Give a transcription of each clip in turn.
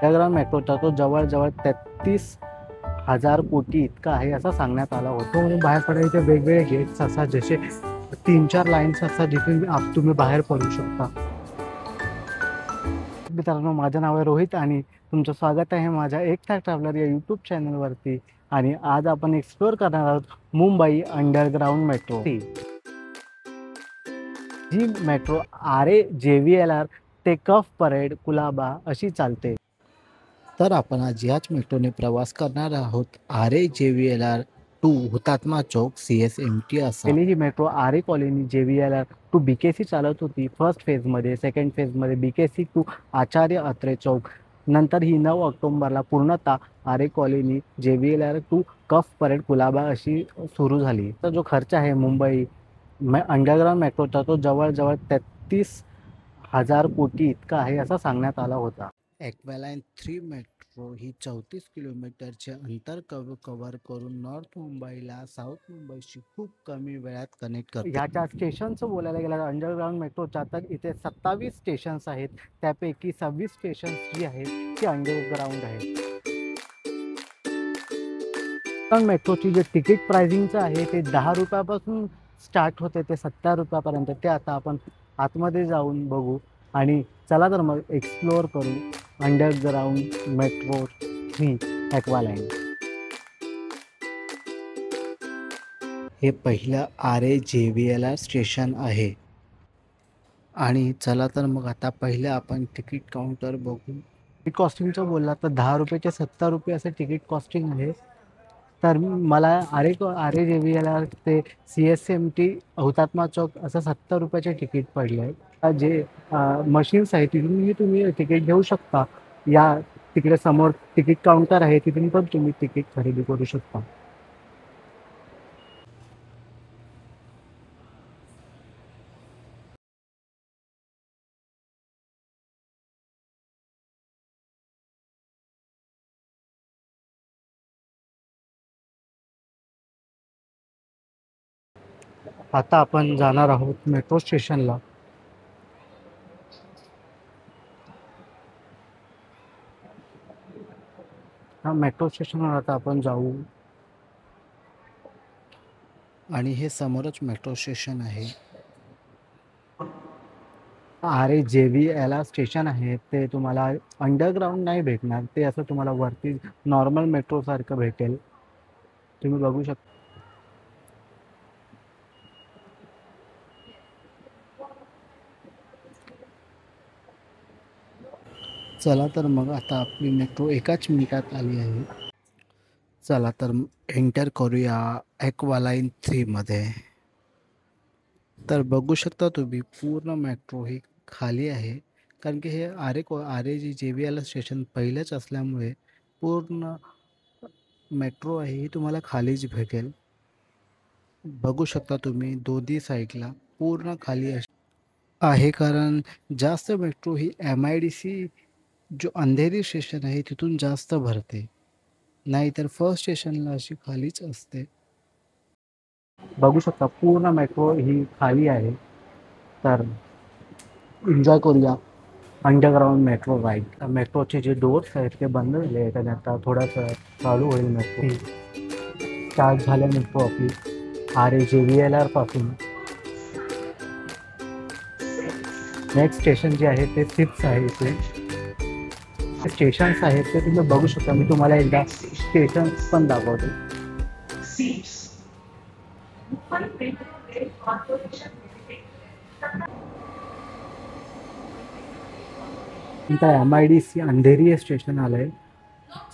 Underground मेट्रोचा तो जवळजवळ 33,000 कोटी इतका आहे असं सांगण्यात आला होतो. म्हणून बाहेर पडायचे वेगवेगळे गेट्स असतात, जसे 3-4 लाईन्स असतात जिथून तुम्ही बाहेर पडू शकता. मित्रांनो, माझं नाव आहे रोहित आणि तुमचं स्वागत आहे माझ्या एकटा ट्रॅव्हलर या यूट्यूब चॅनलवरती. आणि आज आपण एक्सप्लोअर करणार आहोत मुंबई अंडरग्राउंड मेट्रो. जी मेट्रो RAJVLR ते कफ परेड कुलाबा अशी चालते. तर आपण आज याच मेट्रोने प्रवास करणार आहोत RAJVLR to Hutatma Chowk CSMT असा. पहिली ही metro Aarey colony JVLR to BKC चालत होती फर्स्ट फेजमध्ये. सेकंड फेजमध्ये BKC टू आचार्य अत्रे चौक. नंतर ही 9 ऑक्टोबरला पूर्णतः Aarey colony JVLR to cuff parade Colaba अशी सुरू झाली. तर जो खर्च आहे मुंबई अंडरग्राउंड मेट्रोचा तो जवळजवळ 33,000 कोटी इतका आहे असं सांगण्यात आला होता. ॲक्वालाईन 3 मेट्रो ही 34 किलोमीटरचे अंतर कव्हर करून नॉर्थ मुंबईला साऊथ मुंबईशी खूप कमी वेळात कनेक्ट करते. याच्या स्टेशनचं बोलायला गेलं अंडरग्राउंड मेट्रोच्या, तर इथे 27 स्टेशन्स आहेत. त्यापैकी 26 स्टेशन्स जी आहेत ती अंडरग्राउंड आहेत. मेट्रोची जे तिकीट प्राइसिंगचं आहे ते 10 रुपयापासून स्टार्ट होते ते 70 रुपयापर्यंत. ते आता आपण आतमध्ये जाऊन बघू आणि चला तर मग एक्सप्लोअर करू अंडरग्राउंड मेट्रो 3 ॲक्वालाईन. हे पहिलं RAJVLR स्टेशन आहे आणि चला तर मग आता पहिलं आपण तिकीट काउंटर बघू. तिकीट कॉस्टिंगचं बोलला तर 10 रुपये ते 70 रुपये असं तिकीट कॉस्टिंग आहे. तर मला RAJVLR ते CSMT हुतात्मा चौक असं 70 रुपयाचे तिकीट पडले आहे. जे मशीन्स आहेत तिथूनही तुम्ही तिकीट घेऊ शकता. या तिकडे समोर तिकीट काउंटर आहे, तिथून पण तुम्ही तिकीट खरेदी करू शकता. आता आपण जाणार आहोत मेट्रो स्टेशनला. मेट्रो स्टेशनवर आता आपण जाऊ आणि हे समोरच मेट्रो स्टेशन आहे. RAJVLR स्टेशन आहे ते तुम्हाला अंडरग्राउंड नाही भेटणार, ते असं तुम्हाला वरती नॉर्मल मेट्रो सारखं भेटेल. तुम्ही बघू शकता. चला तर मग आता आपली मेट्रो एकाच मिनिटात आली आहे. चला तर एंटर करूया ॲक्वालाईन 3 मध्ये. तर बघू शकता तुम्ही पूर्ण मेट्रो ही खाली आहे, कारण की हे RAJVLR स्टेशन पहिलंच असल्यामुळे पूर्ण मेट्रो आहे ही तुम्हाला खालीच भेटेल. बघू शकता तुम्ही दोन्ही साईडला पूर्ण खाली आहे, कारण जास्त मेट्रो ही MIDC जो अंधेरी स्टेशन आहे तिथून जास्त भरते, नाहीतर फर्स्ट स्टेशनला अशी खालीच असते. बघू शकता पूर्ण मेट्रो ही खाली आहे. तर एन्जॉय करूया अंडरग्राउंड मेट्रो राईड. मेट्रोचे जे डोर्स आहेत ते बंद झाले आहेत आणि आता थोडंसं चालू होईल मेट्रो. स्टार्ट झाल्या मेट्रो आपली RAJVLR पासून. नेक्स्ट स्टेशन जे आहे ते 6 आहे. इथे स्टेशन्स आहेत ते तुम्ही बघू शकता. मी तुम्हाला एकदा स्टेशन्स पण दाखवतो. नंतर MIDC अंधेरी स्टेशन आलंय.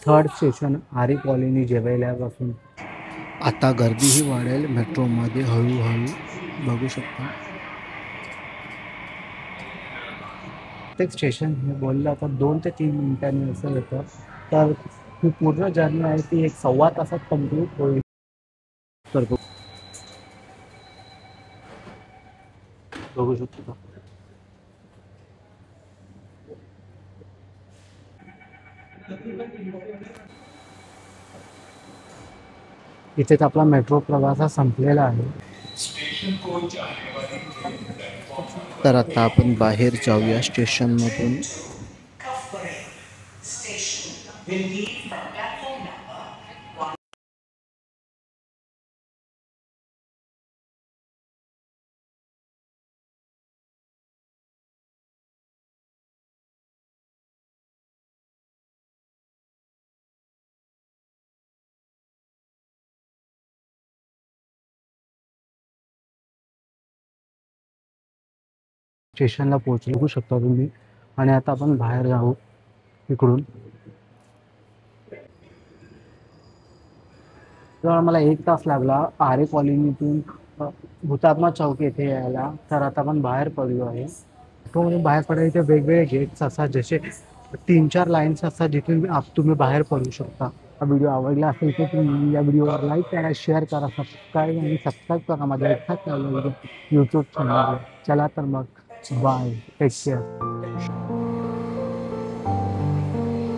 थर्ड स्टेशन आरे कॉलनी JVLR पासून. आता गर्दीही वाढेल मेट्रोमध्ये हळूहळू, बघू शकता. प्रत्येक स्टेशन हे बोललं तर 2 ते 3 मिनिटांनी असं येतं. तर ही पूर्ण जर्नी आहे ती 1.25 तासात कंप्लीट होईल. तर बघू शकतो. इथेच आपला मेट्रो प्रवास संपलेला आहे. तर आता आपण बाहेर जाऊया स्टेशनमधून. स्टेशनला पोहोचलो बघू शकता तुम्ही. आणि आता आपण बाहेर जाऊ इकडून. तर मला 1 तास लागला आरे कॉलनीतून हुतात्मा चौक येथे यायला. तर आता आपण बाहेर पडलो आहे. तो बाहेर पडायचे वेगवेगळे गेट्स असतात, जसे 3-4 लाईन्स असतात जिथून तुम्ही बाहेर पडू शकता. हा व्हिडिओ आवडला असेल तर तुम्ही या व्हिडिओवर लाईक करा, शेअर करा, सबस्क्राईब करा माझ्या यूट्यूब चॅनल. चला तर मग बाय, टेक केअर.